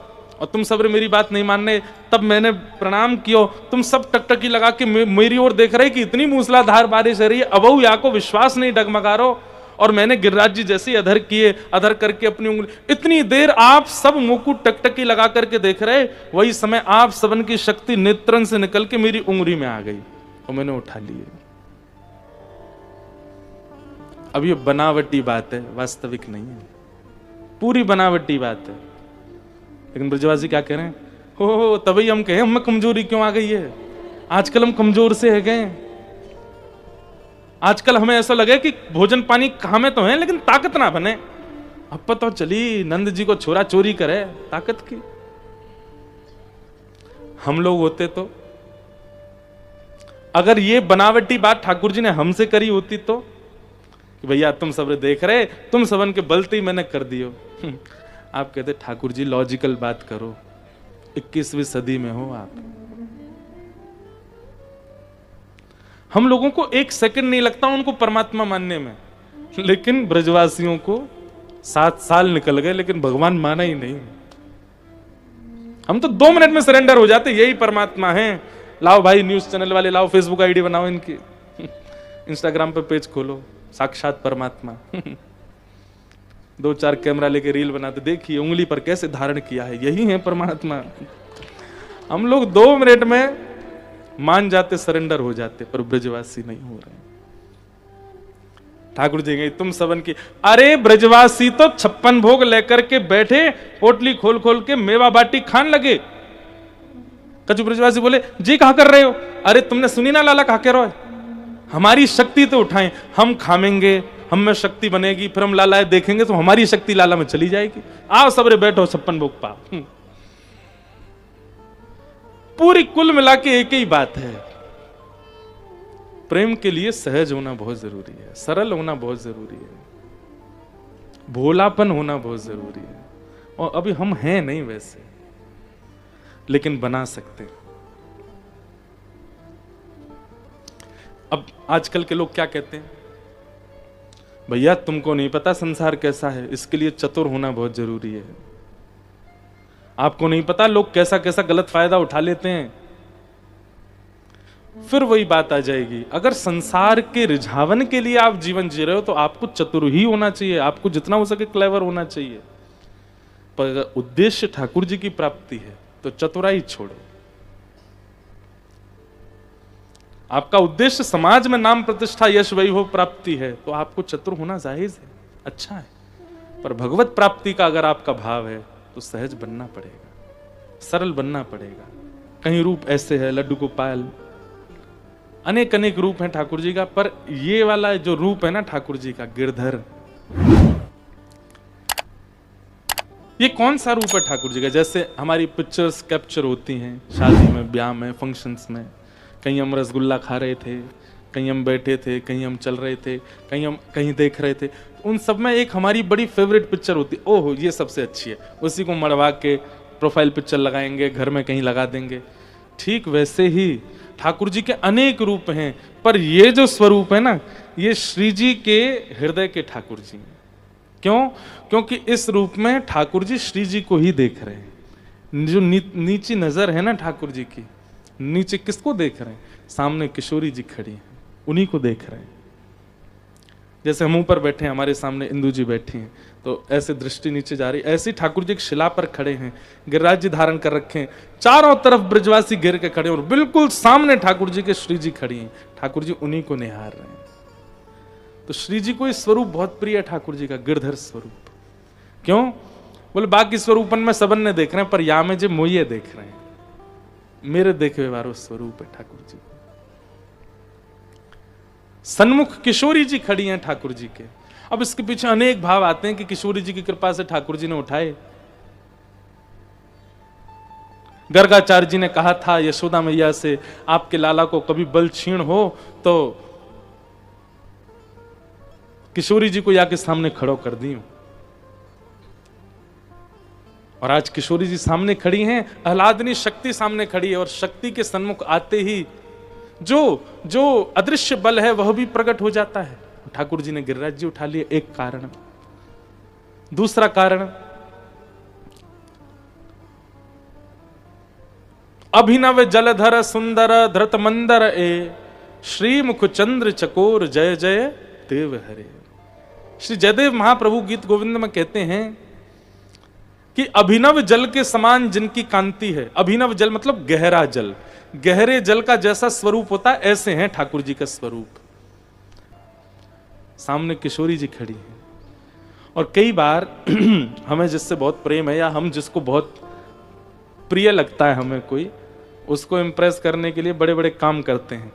और तुम सब मेरी बात नहीं मानने, तब मैंने प्रणाम किया, तुम सब टकटकी लगा के मेरी ओर देख रहे कि इतनी मूसलाधार बारिश हो रही है, अबहु यहाँ को विश्वास नहीं डगमगा रहो, और मैंने गिरिराज जी जैसे ही अधर किए, अधर करके अपनी उंगली, इतनी देर आप सब मुकुट टकटकी लगा करके देख रहे, वही समय आप सबन की शक्ति नेत्रन से निकल के मेरी उंगली में आ गई और मैंने उठा लिए। अब ये बनावटी बात है, वास्तविक नहीं है, पूरी बनावटी बात है। लेकिन ब्रजवासी क्या कह रहे हैं? हो तभी हम कहें हमें कमजोरी क्यों आ गई है। आजकल हम कमजोर से है गए। आजकल हमें ऐसा लगे कि भोजन पानी कहां में तो है लेकिन ताकत ना बने। अब पता चली नंद जी को छोरा चोरी करे ताकत की। हम लोग होते तो, अगर ये बनावटी बात ठाकुर जी ने हमसे करी होती तो, कि भैया तुम सब देख रहे, तुम सबन के बलते ही मैंने कर दियो। आप कहते ठाकुर जी लॉजिकल बात करो, 21वीं सदी में हो आप। हम लोगों को 1 सेकंड नहीं लगता उनको परमात्मा मानने में, लेकिन ब्रजवासियों को 7 साल निकल गए लेकिन भगवान माना ही नहीं। हम तो 2 मिनट में सरेंडर हो जाते, यही परमात्मा है। लाओ भाई न्यूज चैनल वाले, लाओ फेसबुक आईडी बनाओ इनकी, इंस्टाग्राम पे पेज खोलो, साक्षात परमात्मा। 2-4 कैमरा लेके रील बनाते, देखिए उंगली पर कैसे धारण किया है, यही है परमात्मा। हम लोग 2 मिनट में मान जाते, सरेंडर हो जाते, पर ब्रजवासी नहीं हो रहे। ठाकुर जी गए तुम सबन की, अरे ब्रजवासी तो 56 भोग लेकर के बैठे, पोटली खोल खोल के मेवा बाटी खान लगे, कछु ब्रजवासी बोले जी कहा कर रहे हो, अरे तुमने सुनी ना लाला कहा कह रहे हो, हमारी शक्ति तो उठाएं, हम खामेंगे, हम में शक्ति बनेगी, फिर हम लाला देखेंगे तो हमारी शक्ति लाला में चली जाएगी, आओ सबरे बैठो 56 भोग पाओ। पूरी कुल मिला के एक ही बात है, प्रेम के लिए सहज होना बहुत जरूरी है, सरल होना बहुत जरूरी है, भोलापन होना बहुत जरूरी है। और अभी हम हैं नहीं वैसे, लेकिन बना सकते हैं। अब आजकल के लोग क्या कहते हैं, भैया तुमको नहीं पता संसार कैसा है, इसके लिए चतुर होना बहुत जरूरी है। आपको नहीं पता लोग कैसा कैसा गलत फायदा उठा लेते हैं। फिर वही बात आ जाएगी, अगर संसार के रिझावन के लिए आप जीवन जी रहे हो तो आपको चतुर ही होना चाहिए, आपको जितना हो सके क्लेवर होना चाहिए। पर अगर उद्देश्य ठाकुर जी की प्राप्ति है तो चतुराई छोड़ो। आपका उद्देश्य समाज में नाम प्रतिष्ठा यश वैभव प्राप्ति है तो आपको चतुर होना जायज है, अच्छा है। पर भगवत प्राप्ति का अगर आपका भाव है तो सहज बनना पड़ेगा, सरल बनना पड़ेगा। कहीं रूप ऐसे है लड्डू गोपाल, अनेक अनेक रूप हैं ठाकुर जी का, पर ये वाला जो रूप है ना ठाकुर जी का गिरधर, ये कौन सा रूप है ठाकुर जी का। जैसे हमारी पिक्चर्स कैप्चर होती हैं शादी में, ब्याह में, फंक्शंस में, कहीं हम रसगुल्ला खा रहे थे, कहीं हम बैठे थे, कहीं हम चल रहे थे, कहीं हम कहीं देख रहे थे, उन सब में एक हमारी बड़ी फेवरेट पिक्चर होती है, ओहो ये सबसे अच्छी है, उसी को मड़वा के प्रोफाइल पिक्चर लगाएंगे, घर में कहीं लगा देंगे। ठीक वैसे ही ठाकुर जी के अनेक रूप हैं, पर ये जो स्वरूप है ना, ये श्री जी के हृदय के ठाकुर जी। क्यों? क्योंकि इस रूप में ठाकुर जी श्री जी को ही देख रहे हैं। जो नीची नजर है ना ठाकुर जी की, नीचे किसको देख रहे हैं? सामने किशोरी जी खड़ी हैं, उन्हीं को देख रहे हैं। जैसे हम ऊपर बैठे हैं, हमारे सामने इंदू जी बैठी हैं, तो ऐसे दृष्टि नीचे जा रही, ऐसे ठाकुर जी एक शिला पर खड़े हैं, गिरिराज जी धारण कर रखे हैं, चारों तरफ ब्रजवासी गिर के खड़े और बिल्कुल सामने ठाकुर जी के श्री जी खड़ी हैं, ठाकुर जी उन्हीं को निहार रहे हैं। तो श्री जी को ये स्वरूप बहुत प्रिय है ठाकुर जी का, गिरधर स्वरूप। क्यों? बोले बाकी स्वरूपन में सबन ने देख रहे हैं, पर या में जो मोये देख रहे हैं, मेरे देखे हुए वारो स्वरूप है ठाकुर जी। सन्मुख किशोरी जी खड़ी हैं ठाकुर जी के। अब इसके पीछे अनेक भाव आते हैं कि किशोरी जी की कृपा से ठाकुर जी ने उठाए। गर्गाचार्य जी ने कहा था यशोदा मैया से, आपके लाला को कभी बल क्षीण हो तो किशोरी जी को या के सामने खड़ो कर दी। और आज किशोरी जी सामने खड़ी हैं, आह्लादनी शक्ति सामने खड़ी है, और शक्ति के सन्मुख आते ही जो अदृश्य बल है वह भी प्रकट हो जाता है। ठाकुर जी ने गिरिराज जी उठा लिए, एक कारण। दूसरा कारण, अभिनव जलधर सुंदर धृत मंदर ए श्री मुख चंद्र चकोर जय जय देव हरे। श्री जयदेव महाप्रभु गीत गोविंद में कहते हैं कि अभिनव जल के समान जिनकी कांति है। अभिनव जल मतलब गहरा जल, गहरे जल का जैसा स्वरूप होता है ऐसे हैं ठाकुर जी का स्वरूप। सामने किशोरी जी खड़ी हैं, और कई बार हमें जिससे बहुत प्रेम है या हम जिसको बहुत प्रिय लगता है हमें कोई, उसको इम्प्रेस करने के लिए बड़े बड़े काम करते हैं।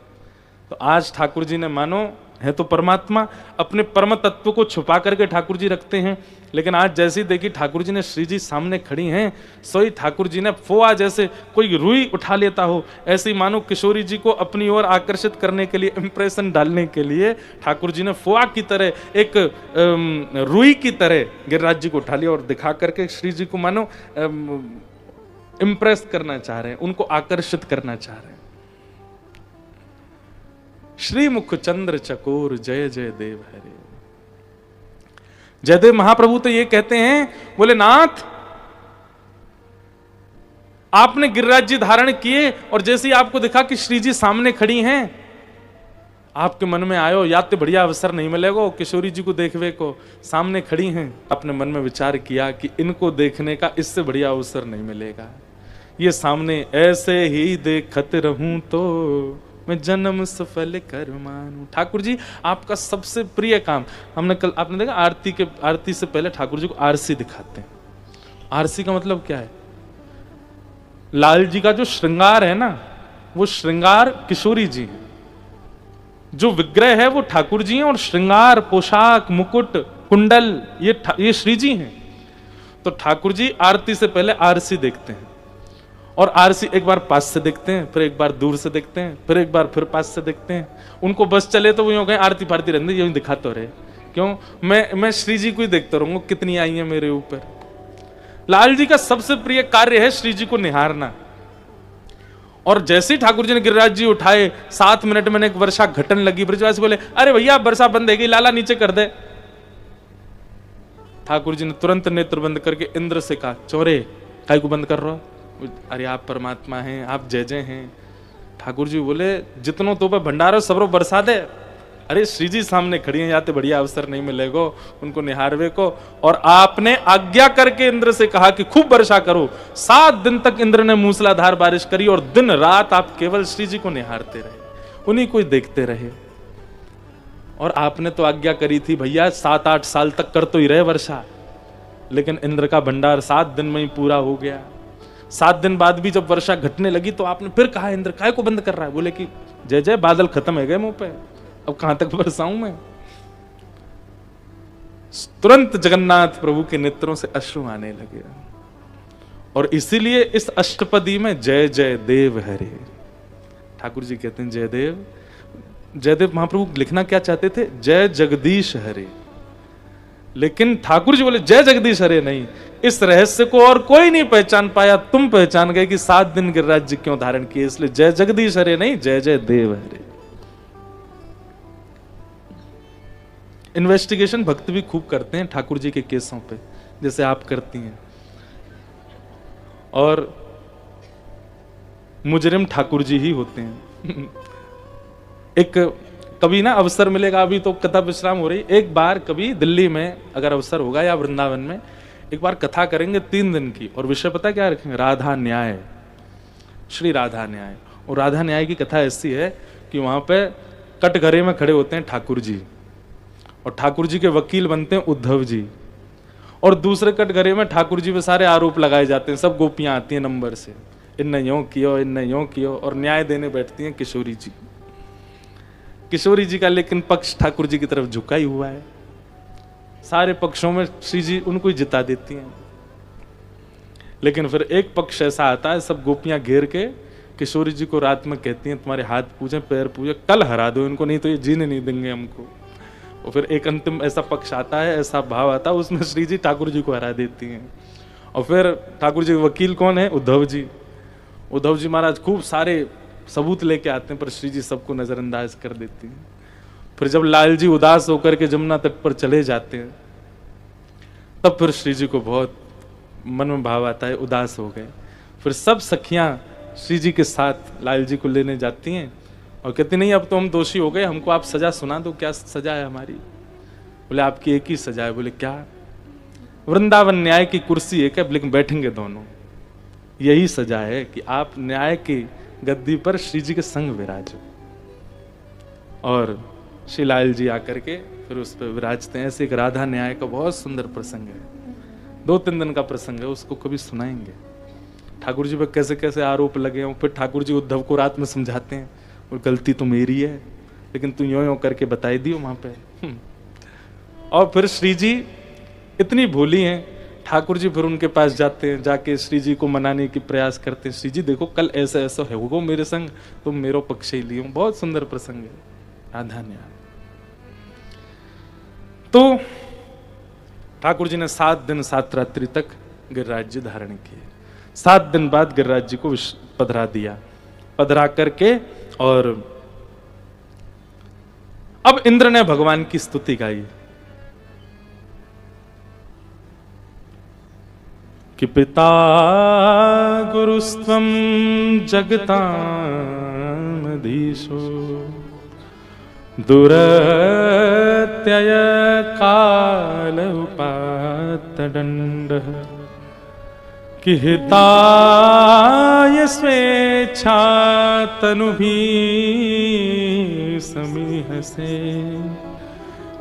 तो आज ठाकुर जी ने, मानो है तो परमात्मा, अपने परम तत्व को छुपा करके ठाकुर जी रखते हैं, लेकिन आज जैसी देखी ठाकुर जी ने श्री जी सामने खड़ी हैं, सोई ठाकुर जी ने फोआ जैसे कोई रुई उठा लेता हो, ऐसे ही मानो किशोरी जी को अपनी ओर आकर्षित करने के लिए, इंप्रेशन डालने के लिए ठाकुर जी ने फोआ की तरह, एक रुई की तरह गिरिराज जी को उठा लिया और दिखा करके श्री जी को मानो इंप्रेस करना चाह रहे हैं, उनको आकर्षित करना चाह रहे हैं। श्री मुख चंद्र चकोर जय जय देव हरे। जयदेव महाप्रभु तो ये कहते हैं, बोले नाथ आपने गिरिराज जी धारण किए, और जैसे ही आपको दिखा कि श्री जी सामने खड़ी हैं, आपके मन में आयो या तो बढ़िया अवसर नहीं मिलेगा किशोरी जी को देखने को, सामने खड़ी हैं, आपने मन में विचार किया कि इनको देखने का इससे बढ़िया अवसर नहीं मिलेगा, ये सामने ऐसे ही देखते रहूं तो मैं जन्म सफल कर मानूं। ठाकुर जी आपका सबसे प्रिय काम, हमने कल आपने देखा आरती से पहले ठाकुर जी को आरसी दिखाते हैं। आरसी का मतलब क्या है? लाल जी का जो श्रृंगार है ना, वो श्रृंगार किशोरी जी है, जो विग्रह है वो ठाकुर जी हैं, और श्रृंगार, पोशाक, मुकुट, कुंडल ये श्री जी हैं। तो ठाकुर जी आरती से पहले आरसी देखते हैं, और आरसी एक बार पास से देखते हैं, फिर एक बार दूर से देखते हैं, फिर एक बार फिर पास से देखते हैं। उनको बस चले तो वो यूं कहें आरती फारती रहने, यूं दिखाते रहे। क्यों? मैं श्री जी को ही देखता रहूंगा, कितनी आई है मेरे ऊपर। लाल जी का सबसे प्रिय कार्य है श्री जी को निहारना। और जैसे ही ठाकुर जी ने गिरिराज जी उठाए, 7 मिनट में एक वर्षा घटन लगी। ब्रजवासी बोले, अरे भैया वर्षा बंद है गई, लाला नीचे कर दे। ठाकुर जी ने तुरंत नेत्र बंद करके इंद्र से कहा, चोरे काय को बंद कर रहा हो? अरे आप परमात्मा हैं, आप जय जय हैं। ठाकुर जी बोले, जितनों तो पे भंडारो सबरो बरसा दे। अरे श्री जी सामने खड़ी हैं, जाते बढ़िया अवसर नहीं मिलेगो उनको निहारवे को। और आपने आज्ञा करके इंद्र से कहा कि खूब वर्षा करो। 7 दिन तक इंद्र ने मूसलाधार बारिश करी, और दिन रात आप केवल श्री जी को निहारते रहे, उन्हीं को देखते रहे। और आपने तो आज्ञा करी थी भैया 7-8 साल तक कर तो ही रहे वर्षा, लेकिन इंद्र का भंडार 7 दिन में ही पूरा हो गया। 7 दिन बाद भी जब वर्षा घटने लगी तो आपने फिर कहा, इंद्र काय को बंद कर रहा है? बोले कि जय जय, बादल खत्म है गए मुंह पे, अब कहां तक बरसाऊं मैं। तुरंत जगन्नाथ प्रभु के नेत्रों से अश्रु आने लगे। और इसीलिए इस अष्टपदी में जय जय देव हरे, ठाकुर जी कहते हैं जयदेव। जयदेव महाप्रभु लिखना क्या चाहते थे? जय जगदीश हरे। लेकिन ठाकुर जी बोले जय जगदीश हरे नहीं। इस रहस्य को और कोई नहीं पहचान पाया, तुम पहचान गए कि 7 दिन गिरिराज जी क्यों धारण किए, इसलिए जय जगदीश हरे नहीं, जय जय देव हरे। इन्वेस्टिगेशन भक्त भी खूब करते हैं ठाकुर जी के केसों पे, जैसे आप करती हैं। और मुजरिम ठाकुर जी ही होते हैं। एक कभी ना अवसर मिलेगा, अभी तो कथा विश्राम हो रही, एक बार कभी दिल्ली में अगर अवसर होगा या वृंदावन में, एक बार कथा करेंगे 3 दिन की। और विषय पता क्या रखेंगे? राधा न्याय, श्री राधा न्याय। और राधा न्याय की कथा ऐसी है कि वहां पे कटघरे में खड़े होते हैं ठाकुर जी, और ठाकुर जी के वकील बनते हैं उद्धव जी। और दूसरे कटघरे में ठाकुर जी पे सारे आरोप लगाए जाते हैं, सब गोपियां आती हैं नंबर से, इनने यूं कियो, इनने यूं कियो, और न्याय देने बैठती हैं किशोरी जी। किशोरी जी का लेकिन पक्ष ठाकुर जी की तरफ झुका ही हुआ है, सारे पक्षों में श्री जी उनको ही जिता देती हैं। लेकिन फिर एक पक्ष ऐसा आता है, सब गोपियां घेर के किशोरी जी को रात में कहती हैं तुम्हारे हाथ पूजे, पैर पूजे, कल हरा दो इनको, नहीं तो ये जीने नहीं देंगे हमको। और फिर एक अंतिम ऐसा पक्ष आता है, ऐसा भाव आता है, उसमें श्री जी ठाकुर जी को हरा देती हैं। और फिर ठाकुर जी के वकील कौन है? उद्धव जी। उद्धव जी महाराज खूब सारे सबूत लेके आते हैं, पर श्री जी सबको नजरअंदाज कर देती हैं। फिर जब लाल जी उदास होकर के जमुना तट पर चले जाते हैं, तब फिर श्री जी को बहुत मन में भाव आता है, उदास हो गए। फिर सब सखियां श्री जी के साथ लाल जी को लेने जाती हैं और कहती नहीं अब तो हम दोषी हो गए, हमको आप सजा सुना दो। क्या सजा है हमारी? बोले आपकी एक ही सजा है। बोले क्या? वृंदावन न्याय की कुर्सी एक है, लेकिन बैठेंगे दोनों। यही सजा है कि आप न्याय की गद्दी पर श्री जी के संग विराजो। और श्री लाल जी आकर के फिर उस पर विराजते हैं। ऐसे एक राधा न्याय का बहुत सुंदर प्रसंग है, 2-3 दिन का प्रसंग है, उसको कभी सुनाएंगे। ठाकुर जी पर कैसे कैसे आरोप लगे हैं। फिर ठाकुर जी उद्धव को रात में समझाते हैं, और गलती तो मेरी है, लेकिन तू यों यों करके बताई दियो वहां पे। और फिर श्री जी इतनी भोली हैं, ठाकुर जी फिर उनके पास जाते हैं, जाके श्री जी को मनाने की प्रयास करते हैं। श्री जी देखो कल ऐसा ऐसा है, होगो मेरे संग, तुम मेरो पक्ष ही लियो। बहुत सुंदर प्रसंग है राधा न्याय। तो ठाकुर जी ने 7 दिन 7 रात्रि तक गिरिराज जी धारण किए। 7 दिन बाद गिरिराज जी को पधरा दिया। पधरा करके और अब इंद्र ने भगवान की स्तुति गाई कि पिता गुरुस्त्वं जगतामधीशो दुरत्यय काल उपात्तदण्डः कि हिताय स्वेच्छा तनुभीः समीहसे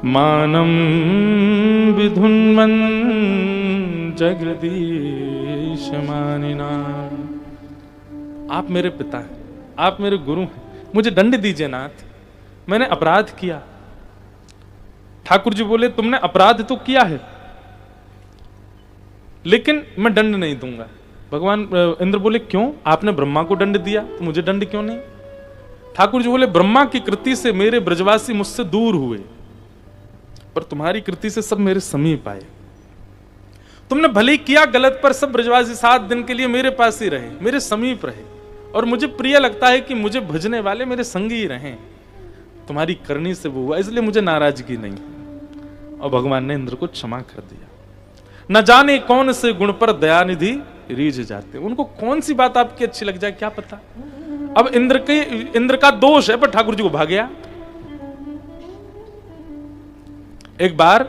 मानं विधुन्वन् जगदीश मानिना। आप मेरे पिता हैं, आप मेरे गुरु हैं, मुझे दंड दीजिए नाथ, मैंने अपराध किया। ठाकुर जी बोले तुमने अपराध तो किया है, लेकिन मैं दंड नहीं दूंगा। भगवान इंद्र बोले क्यों, आपने ब्रह्मा को दंड दिया तो मुझे दंड क्यों नहीं? ठाकुर जी बोले ब्रह्मा की कृति से मेरे ब्रजवासी मुझसे दूर हुए, पर तुम्हारी कृति से सब मेरे समीप आए। तुमने भले ही किया गलत, पर सब ब्रजवासी 7 दिन के लिए मेरे पास ही रहे, मेरे समीप रहे, और मुझे प्रिय लगता है कि मुझे भजने वाले मेरे संगी ही रहें। तुम्हारी करनी से वो हुआ, इसलिए मुझे नाराजगी नहीं। और भगवान ने इंद्र को क्षमा कर दिया। न जाने कौन से गुण पर दयानिधि रीझ जाते, उनको कौन सी बात आपकी अच्छी लग जाए क्या पता। अब इंद्र का दोष है, पर ठाकुर जी को भाग गया। एक बार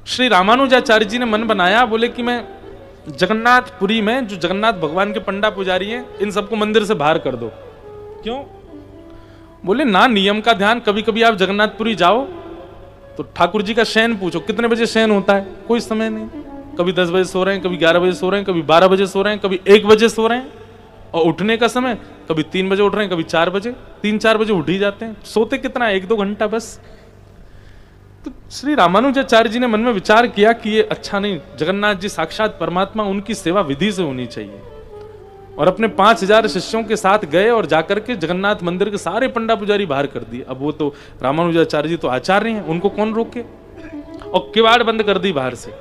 श्री रामानुजाचार्य जी ने मन बनाया, बोले कि मैं जगन्नाथपुरी में जो जगन्नाथ भगवान के पंडा पुजारी हैं, इन सबको मंदिर से बाहर कर दो। क्यों? बोले ना नियम का ध्यान, कभी कभी आप जगन्नाथपुरी जाओ तो ठाकुर जी का शयन पूछो, कितने बजे शयन होता है, कोई समय नहीं। कभी 10 बजे सो रहे हैं, कभी 11 बजे सो रहे हैं, कभी 12 बजे सो रहे हैं, कभी 1 बजे सो रहे हैं। और उठने का समय कभी 3 बजे उठ रहे हैं, कभी 4 बजे, 3-4 बजे उठ ही जाते हैं। सोते कितना, 1-2 घंटा बस। तो श्री रामानुजाचार्य जी ने मन में विचार किया कि ये अच्छा नहीं, जगन्नाथ जी साक्षात परमात्मा, उनकी सेवा विधि से होनी चाहिए। और अपने 5000 शिष्यों के साथ गए और जाकर के जगन्नाथ मंदिर के सारे पंडा पुजारी बाहर कर दिए। अब वो तो रामानुजाचार्य जी तो आचार्य हैं, उनको कौन रोके। और किवाड़ बंद कर दी बाहर से,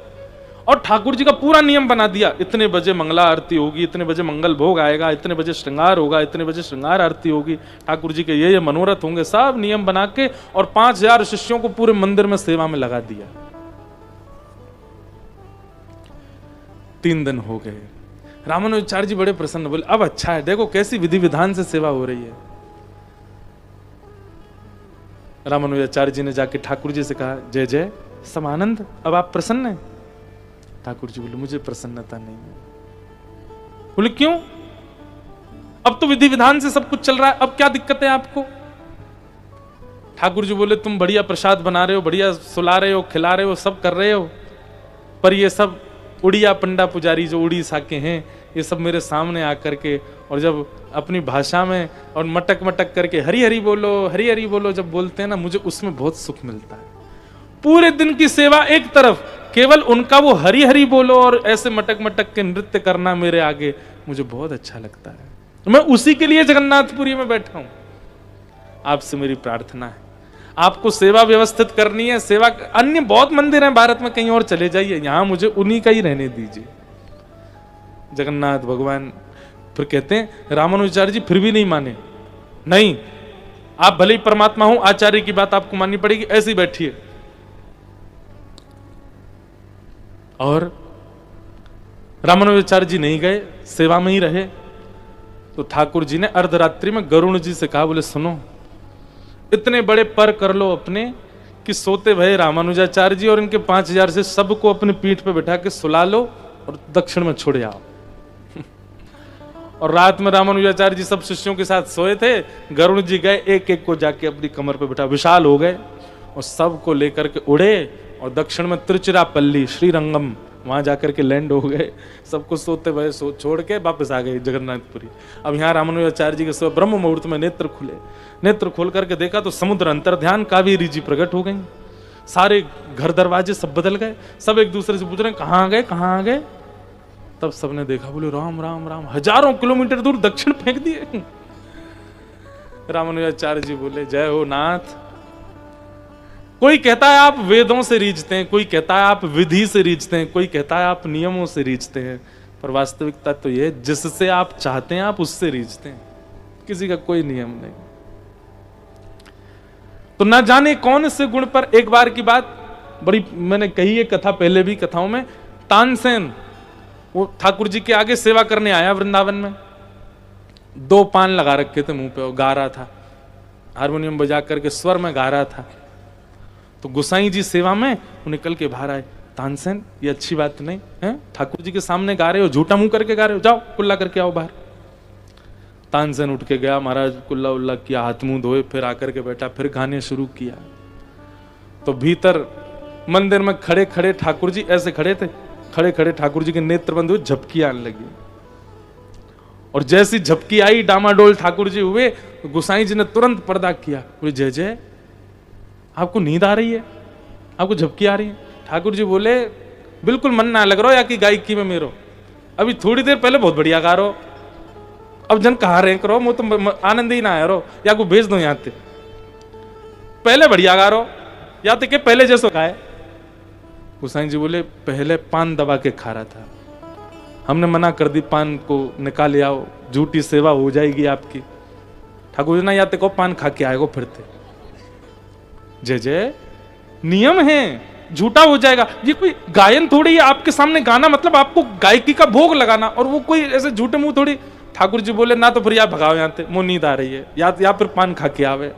और ठाकुर जी का पूरा नियम बना दिया, इतने बजे मंगला आरती होगी, इतने बजे मंगल भोग आएगा, इतने बजे श्रृंगार होगा, इतने बजे श्रृंगार आरती होगी, ठाकुर जी के ये मनोरथ होंगे, सब नियम बना के, और 5000 शिष्यों को पूरे मंदिर में सेवा में लगा दिया। 3 दिन हो गए। रामानुजाचार्य जी बड़े प्रसन्न, बोले अब अच्छा है, देखो कैसी विधि विधान से सेवा हो रही है। रामानुजाचार्य जी ने जाके ठाकुर जी से कहा, जय जय समानंद, अब आप प्रसन्न हैं? ठाकुर जी बोले मुझे प्रसन्नता नहीं है। बोले क्यों? अब तो विधि विधान से सब कुछ चल रहा है, अब क्या दिक्कत है आपको? ठाकुर जी बोले तुम बढ़िया प्रसाद बना रहे हो, बढ़िया सुला रहे हो, खिला रहे हो, सब कर रहे हो, पर ये सब उड़िया पंडा पुजारी जो उड़ीसा के हैं, ये सब मेरे सामने आकर के, और जब अपनी भाषा में और मटक मटक करके हरी हरी बोलो जब बोलते हैं ना, मुझे उसमें बहुत सुख मिलता है। पूरे दिन की सेवा एक तरफ, केवल उनका वो हरी हरी बोलो और ऐसे मटक मटक के नृत्य करना मेरे आगे मुझे बहुत अच्छा लगता है। मैं उसी के लिए जगन्नाथपुरी में बैठा हूं। आपसे मेरी प्रार्थना है, आपको सेवा व्यवस्थित करनी है, सेवा अन्य बहुत मंदिर हैं भारत में, कहीं और चले जाइए, यहां मुझे उन्हीं का ही रहने दीजिए। जगन्नाथ भगवान फिर कहते हैं, रामानुजाचार्य जी फिर भी नहीं माने। नहीं, आप भले ही परमात्मा हो, आचार्य की बात आपको माननी पड़ेगी, ऐसे ही बैठिए। और रामानुजाचार्य जी नहीं गए, सेवा में ही रहे। तो ठाकुर जी ने अर्धरात्रि में गरुण जी से कहा, बोले सुनो, इतने बड़े पर कर लो अपने कि सोते भये रामानुजाचार्य जी और इनके 5000 से सबको अपनी पीठ पे बैठा के सुला लो और दक्षिण में छोड़ आओ। और रात में रामानुजाचार्य जी सब शिष्यों के साथ सोए थे, गरुण जी गए, एक एक को जाके अपनी कमर पे बैठा, विशाल हो गए और सबको लेकर के उड़े और दक्षिण में तिरुचिरापल्ली श्रीरंगम, वहां जाकर के लैंड हो गए। सबको सोते भये छोड़ के वापस आ गए जगन्नाथपुरी। अब यहाँ रामानुजाचार्य जी के सुबह ब्रह्म मुहूर्त में नेत्र खुले, नेत्र खोल करके देखा तो समुद्र अंतर ध्यान कावेरी जी प्रकट हो गई। सारे घर दरवाजे सब बदल गए, सब एक दूसरे से पूछ रहे हैं कहाँ आ गए, कहाँ आ गए। तब सबने देखा, बोले राम राम राम, हजारों किलोमीटर दूर दक्षिण फेंक दिए। रामानुजाचार्य जी बोले जय हो नाथ। कोई कहता है आप वेदों से रीझते हैं, कोई कहता है आप विधि से रीझते हैं, कोई कहता है आप नियमों से रीझते हैं, पर वास्तविकता तो ये जिससे आप चाहते हैं आप उससे रीझते हैं, किसी का कोई नियम नहीं। तो ना जाने कौन से गुण पर, एक बार की बात बड़ी मैंने कही है कथा पहले भी कथाओं में, तानसेन वो ठाकुर जी के आगे सेवा करने आया वृंदावन में, 2 पान लगा रखे थे मुंह पे और गा रहा था, हारमोनियम बजा करके स्वर में गा रहा था। तो गोसाई जी सेवा में वो निकल के बाहर आए, तानसेन ये अच्छी बात नहीं है, ठाकुर जी के सामने गा रहे हो, झूठा मुंह करके गा रहे हो, जाओ कुल्ला करके आओ बाहर। तानसेन उठ के गया, महाराज कुल्ला उल्ला किया, हाथ मुंह धोए, फिर आकर के बैठा, फिर गाने शुरू किया। तो भीतर मंदिर में खड़े खड़े ठाकुर जी ऐसे खड़े थे, खड़े खड़े ठाकुर जी के नेत्र बंद हुए, झपकी आने लगी और जैसी झपकी आई, डामाडोल ठाकुर जी हुए, तो गोसाई जी ने तुरंत पर्दा किया, बोले जय जय, आपको नींद आ रही है, आपको झपकी आ रही है? ठाकुर जी बोले बिल्कुल मन ना लग रहा या कि गायकी में मेरो, अभी थोड़ी देर पहले बहुत बढ़िया गा रहो, अब जन कहा रहे करो, मुझे तो आनंद ही ना आया रो, या को भेज दो यहाँ ते, पहले बढ़िया गा रहो या तो के पहले जैसो गाए। गोसाई जी बोले पहले पान दबा के खा रहा था, हमने मना कर दी, पान को निकाल आओ, झूठी सेवा हो जाएगी आपकी। ठाकुर जी ना या तो पान खा के आएगो फिरते, जय जय नियम है, झूठा हो जाएगा। ये कोई गायन थोड़ी है, आपके सामने गाना मतलब आपको गायकी का भोग लगाना, और वो कोई ऐसे झूठे मुंह थोड़ी। ठाकुर जी बोले ना तो फिर यार भगाओ यहाँ से, मुंह नींद आ रही है, या फिर पान खा के आवे।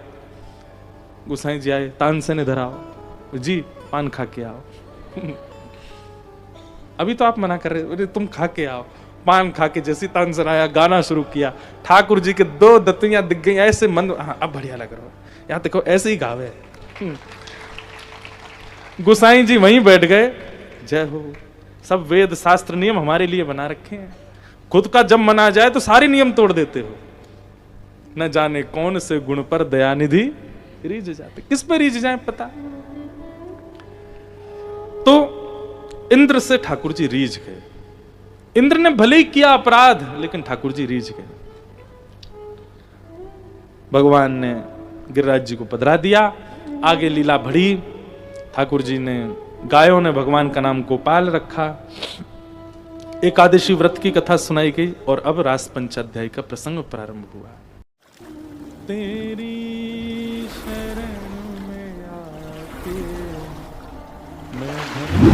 गोसाई जी आए, तानसेन इधर आओ जी, पान खा के आओ। अभी तो आप मना कर रहे हो, तुम खा के आओ। पान खा के जैसी तानसेन आया, गाना शुरू किया, ठाकुर जी के 2 दत्तियां दिख गई ऐसे मन, हाँ अब बढ़िया लग रहा है, यहाँ देखो ऐसे ही गावे। गोसाई जी वहीं बैठ गए, जय हो। सब वेद शास्त्र नियम हमारे लिए बना रखे हैं, खुद का जब मन आ जाए तो सारे नियम तोड़ देते हो। न जाने कौन से गुण पर दयानिधि रीझ जाते, किस पे रीझ जाए पता। तो इंद्र से ठाकुर जी रीझ गए। इंद्र ने भले ही किया अपराध, लेकिन ठाकुर जी रीझ गए। भगवान ने गिरिराज जी को पधरा दिया, आगे लीला बढ़ी। ठाकुर जी ने, गायों ने भगवान का नाम गोपाल रखा। एकादशी व्रत की कथा सुनाई गई और अब रास पंचाध्याय का प्रसंग प्रारंभ हुआ। तेरी शरण में आके मैं